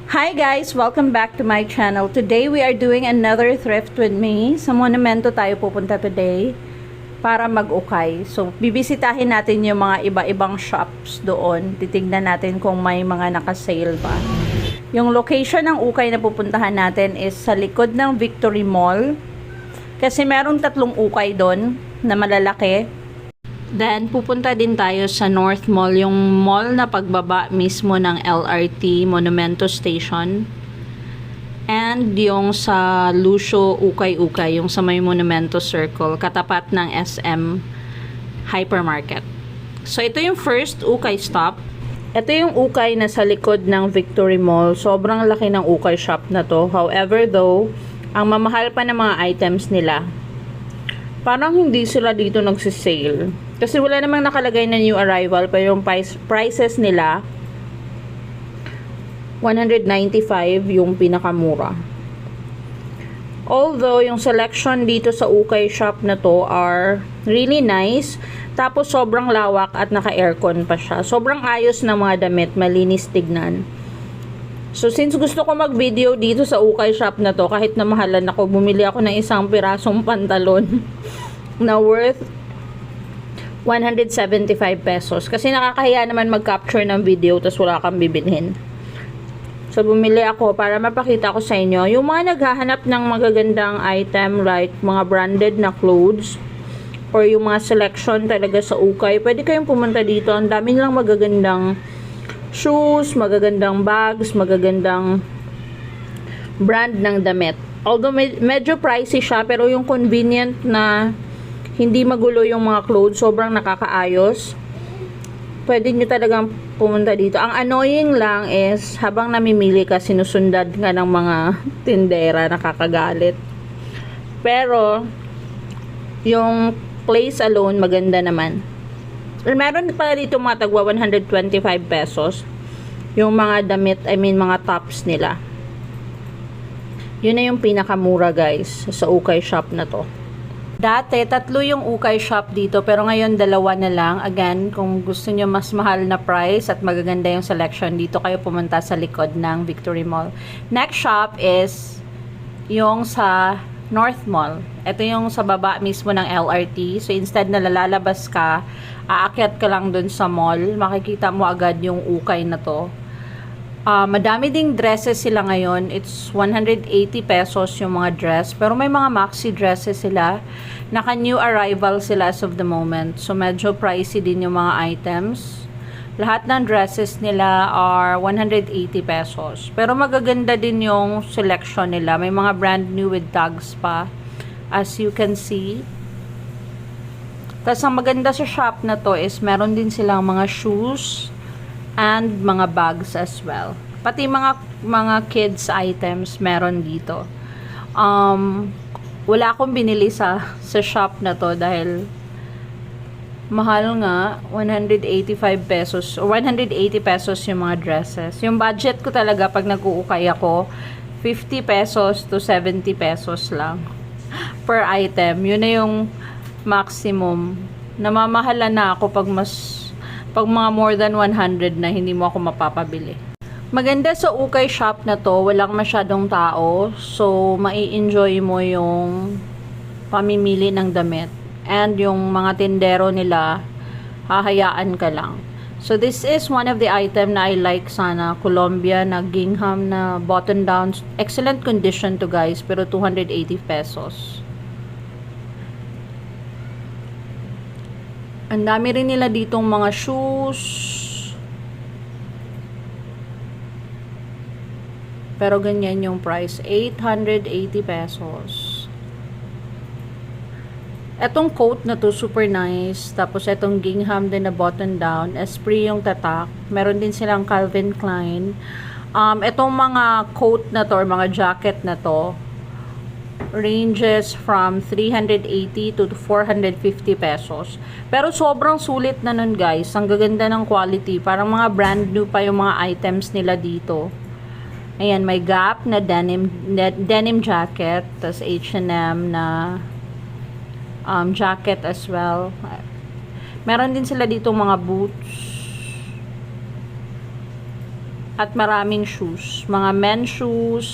Hi guys! Welcome back to my channel. Today we are doing another thrift with me. Sa Monumento tayo pupunta today para mag-ukay. So, bibisitahin natin yung mga iba-ibang shops doon. Titignan natin kung may mga naka-sale ba. Yung location ng ukay na pupuntahan natin is sa likod ng Victory Mall. Kasi merong 3 ukay doon na malalaki. Then, pupunta din tayo sa North Mall, yung mall na pagbaba mismo ng LRT Monumento Station. And yung sa Lucio Ukay-Ukay, yung sa may Monumento Circle, katapat ng SM Hypermarket. So, ito yung first ukay stop. Ito yung ukay na sa likod ng Victory Mall. Sobrang laki ng ukay shop na to. However though, ang mamahal pa ng mga items nila, parang hindi sila dito nagsisale. Kasi wala namang nakalagay na new arrival, pero yung prices nila 195 yung pinakamura. Although yung selection dito sa ukay shop na to are really nice, tapos sobrang lawak at naka-aircon pa siya. Sobrang ayos ng mga damit, malinis tignan. So since gusto ko mag-video dito sa ukay shop na to, kahit na mahalan ako, bumili ako ng isang pirasong pantalon na worth 175 pesos. Kasi nakakahiya naman mag-capture ng video tapos wala kang bibilhin. So, bumili ako para mapakita ko sa inyo. Yung mga naghahanap ng magagandang item like mga branded na clothes or yung mga selection talaga sa ukay, pwede kayong pumunta dito. Ang dami nilang magagandang shoes, magagandang bags, magagandang brand ng damit. Although medyo pricey siya, pero yung convenient na hindi magulo yung mga clothes, sobrang nakakaayos. Pwede nyo talagang pumunta dito. Ang annoying lang is, habang namimili ka, sinusundan ka ng mga tindera, nakakagalit. Pero, yung place alone, maganda naman. Meron pala dito mga tagwa 125 pesos. Yung mga damit, mga tops nila. Yun na yung pinakamura guys, sa ukay shop na to. Dati, 3 yung ukay shop dito, pero ngayon 2 na lang. Again, kung gusto nyo mas mahal na price at magaganda yung selection, dito kayo pumunta sa likod ng Victory Mall. Next shop is yung sa North Mall. Ito yung sa baba mismo ng LRT. So, instead na lalabas ka, aakyat ka lang dun sa mall, makikita mo agad yung ukay na to. Madami ding dresses sila ngayon. It's 180 pesos yung mga dress. Pero may mga maxi dresses sila. Naka new arrival sila as of the moment. So medyo pricey din yung mga items. Lahat ng dresses nila are 180 pesos. Pero magaganda din yung selection nila. May mga brand new with tags pa. As you can see. Tapos ang maganda sa shop na to is meron din silang mga shoes and mga bags as well. Pati mga kids items meron dito. Wala akong binili sa shop na to dahil mahal nga, 185 pesos or 180 pesos yung mga dresses. Yung budget ko talaga pag nag-uukay ako, 50 pesos to 70 pesos lang per item. Yun na yung maximum. Namamahala na ako pag mga more than 100 na hindi mo ako mapapabili. Maganda sa ukay shop na to, walang masyadong tao. So, mai-enjoy mo yung pamimili ng damit. And yung mga tindero nila, hahayaan ka lang. So, this is one of the item na I like sana. Columbia na gingham na button down. Excellent condition to guys, pero 280 pesos. Ang dami rin nila ditong mga shoes. Pero ganyan yung price. 880 pesos. Etong coat na to, super nice. Tapos etong gingham din na button down. Esprit yung tatak. Meron din silang Calvin Klein. Etong mga coat na to, or mga jacket na to, ranges from 380 to 450 pesos. Pero sobrang sulit na nun guys. Ang gaganda ng quality. Parang mga brand new pa yung mga items nila dito. Ayan, may Gap na denim jacket. Tapos H&M na jacket as well. Meron din sila dito mga boots. At maraming shoes. Mga men's shoes.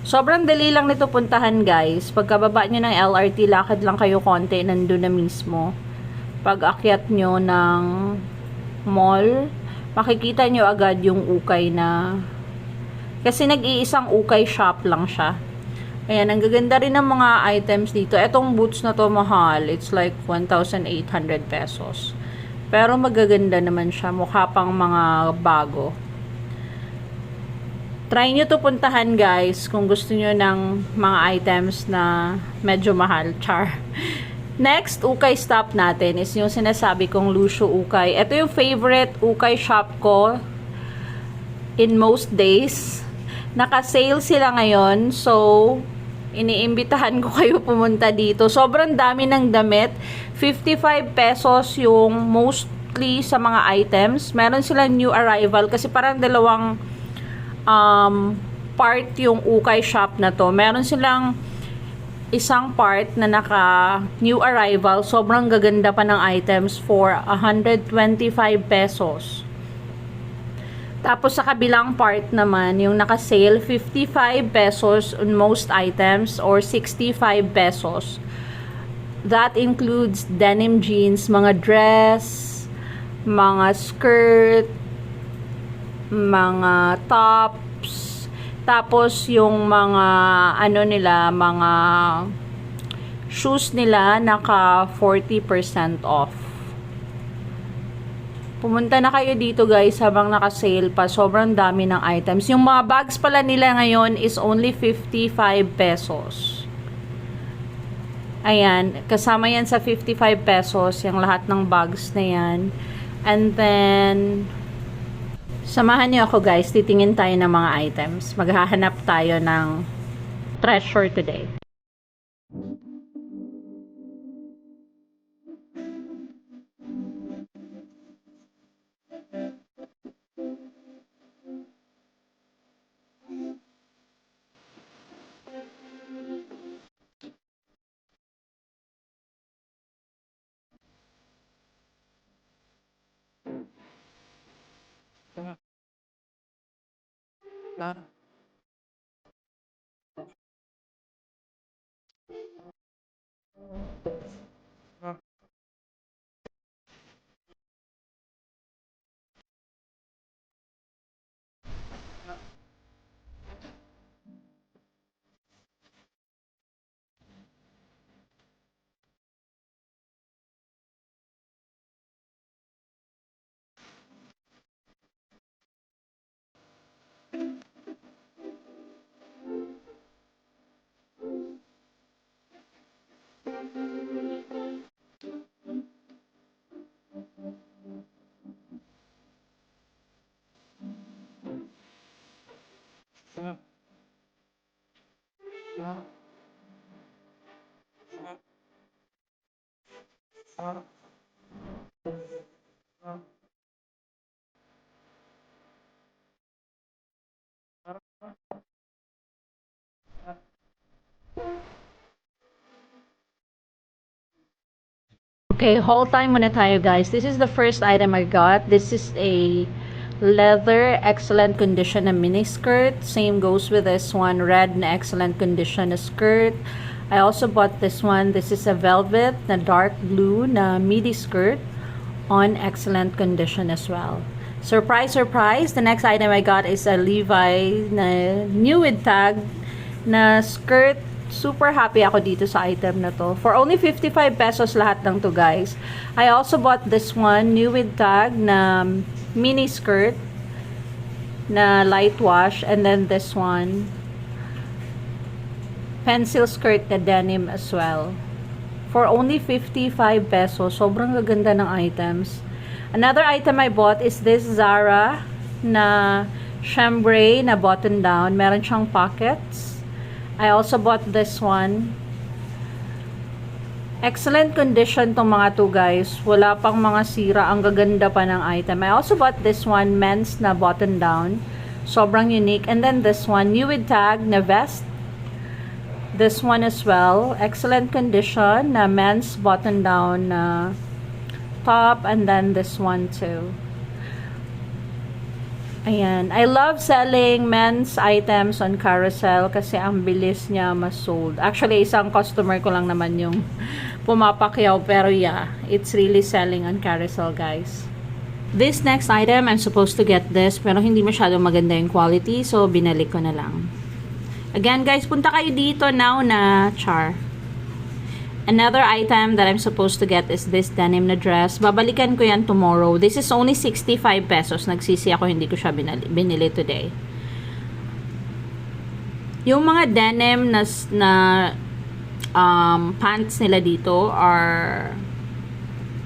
Sobrang dali lang nito puntahan, guys. Pagkababa nyo ng LRT, lakad lang kayo konti, nandun na mismo. Pag akyat nyo ng mall, makikita nyo agad yung ukay na, kasi nag-iisang ukay shop lang siya. Ayan, ang gaganda rin ng mga items dito. Etong boots na to mahal. It's like 1,800 pesos. Pero magaganda naman siya. Mukha pang mga bago. Try nyo to puntahan, guys, kung gusto nyo ng mga items na medyo mahal. Char. Next, ukay stop natin is yung sinasabi kong Lucio Ukay. Ito yung favorite ukay shop ko in most days. Naka-sale sila ngayon. So, iniimbitahan ko kayo pumunta dito. Sobrang dami ng damit. 55 pesos yung mostly sa mga items. Meron silang new arrival kasi parang dalawang part yung ukay shop na to. Meron silang isang part na naka new arrival. Sobrang gaganda pa ng items for 125 pesos. Tapos sa kabilang part naman, yung naka sale, 55 pesos on most items or 65 pesos. That includes denim jeans, mga dress, mga skirt, mga tops, tapos yung mga ano nila, mga shoes nila naka 40% off. Pumunta na kayo dito, guys, habang naka-sale pa. Sobrang dami ng items. Yung mga bags pala nila ngayon is only 55 pesos. Ayan, kasama yan sa 55 pesos, yung lahat ng bags na yan. And then samahan niyo ako, guys, titingin tayo ng mga items. Maghahanap tayo ng treasure today. Okay, hold time muna tayo, guys. This is the first item I got. This is a leather, excellent condition na mini skirt. Same goes with this one, red na excellent condition na skirt. I also bought this one. This is a velvet na dark blue na midi skirt on excellent condition as well. Surprise, surprise! The next item I got is a Levi na new with tag na skirt. Super happy ako dito sa item na to. For only 55 pesos lahat ng to, guys. I also bought this one, new with tag na mini skirt na light wash. And then this one, pencil skirt na denim as well. For only 55 pesos. Sobrang gaganda ng items. Another item I bought is this Zara na chambray na button down. Meron siyang pockets. I also bought this one. Excellent condition tong mga to, guys. Wala pang mga sira. Ang gaganda pa ng item. I also bought this one, men's na button down. Sobrang unique. And then this one, new with tag na vest. This one as well. Excellent condition na men's button down na top. And then this one too. Ayan. I love selling men's items on Carousel kasi ang bilis niya ma-sold. Actually, isang customer ko lang naman yung pumapakyaw. Pero yeah, it's really selling on Carousel, guys. This next item, I'm supposed to get this pero hindi masyadong maganda yung quality. So, binalik ko na lang. Again, guys, punta kayo dito now na char. Another item that I'm supposed to get is this denim na dress. Babalikan ko yan tomorrow. This is only 65 pesos. Nagsisi ako, hindi ko siya binili today. Yung mga denim na pants nila dito are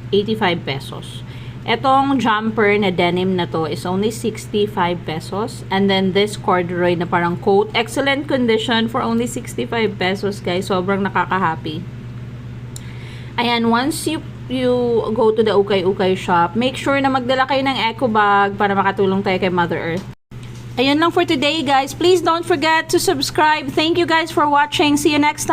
85 pesos. Etong jumper na denim na to is only 65 pesos. And then this corduroy na parang coat. Excellent condition for only 65 pesos, guys. Sobrang nakaka-happy. Ayan, once you go to the Ukay-Ukay shop, make sure na magdala kayo ng eco bag para makatulong tayo kay Mother Earth. Ayun lang for today, guys. Please don't forget to subscribe. Thank you guys for watching. See you next time.